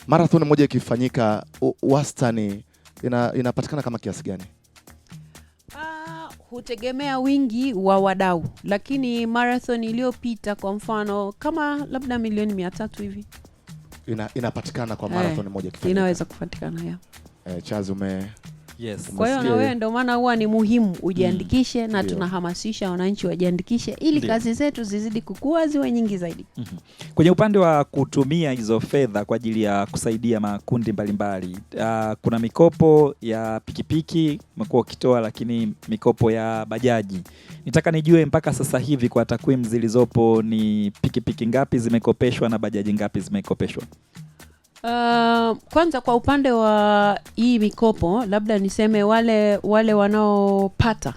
Marathon moja ikifanyika wastani inapatikana kama kiasi gani? Hutegemea wingi wa wadau, lakini marathon iliyopita kwa mfano kama labda milioni 300 hivi inapatikana kwa marathon moja ikifanyika. Inaweza kupatikana Charles Yes. Kwa hiyo na wewe ndio maana huwa ni muhimu ujiandikishe na tunahamasisha wananchi wajiandikishe ili kazi zetu zizidi kukua ziwe nyingi zaidi. Kwenye upande wa kutumia hizo fedha kwa ajili ya kusaidia makundi mbalimbali, kuna mikopo ya pikipiki umekuwa ukitoa, lakini mikopo ya bajaji. Nitaka nijue mpaka sasa hivi kwa takwimu zilizopo ni pikipiki ngapi zimekopeshwa na bajaji ngapi zimekopeshwa? Kwanza kwa upande wa hii mikopo, labda niseme wale wanaopata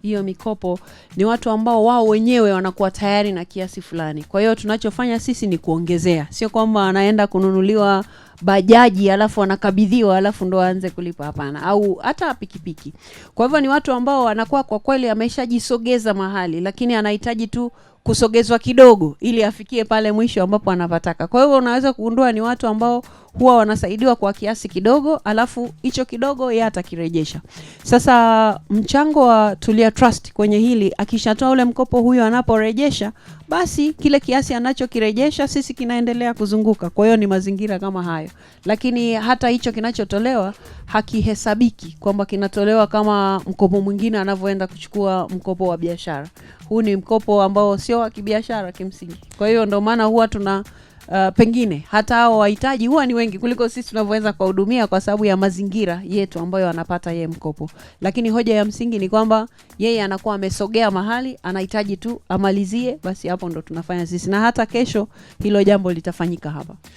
hiyo mikopo ni watu ambao wao wenyewe wanakuwa tayari na kiasi fulani. Kwa hiyo tunachofanya sisi ni kuongezea. Sio kwamba anaenda kununuliwa bajaji alafu anakabidhiwa alafu ndo aanze kulipa, hapana. Au hata pikipiki. Kwa hivyo ni watu ambao wanakuwa kwa kweli ameshajisogeza mahali, lakini anahitaji tu kusogezwa kidogo ili afikie pale mwisho ambapo anapataka. Kwa hivyo unaweza kugundua ni watu ambao huwa wanasaidiwa kwa kiasi kidogo, alafu hicho kidogo yeye atakirejesha. Sasa mchango wa Tulia Trust kwenye hili, akishatoa ule mkopo huyo anaporejesha, basi kile kiasi anachokirejesha sisi kinaendelea kuzunguka. Kwa hiyo ni mazingira kama hayo. Lakini hata hicho kinachotolewa hakihesabiki kwamba kinatolewa kama mkopo mwingine anavyoenda kuchukua mkopo wa biashara. Huu ni mkopo ambao sio wa kibiashara kimsingi. Kwa hiyo ndio maana huwa tuna pengine hata hao wahitaji huwa ni wengi kuliko sisi tunavyoweza kuhudumia kwa sababu ya mazingira yetu ambayo anapata yeye mkopo. Lakini hoja ya msingi ni kwamba yeye anakuwa amesogea mahali, anahitaji tu amalizie, basi hapo ndo tunafanya sisi, na hata kesho hilo jambo litafanyika hapa.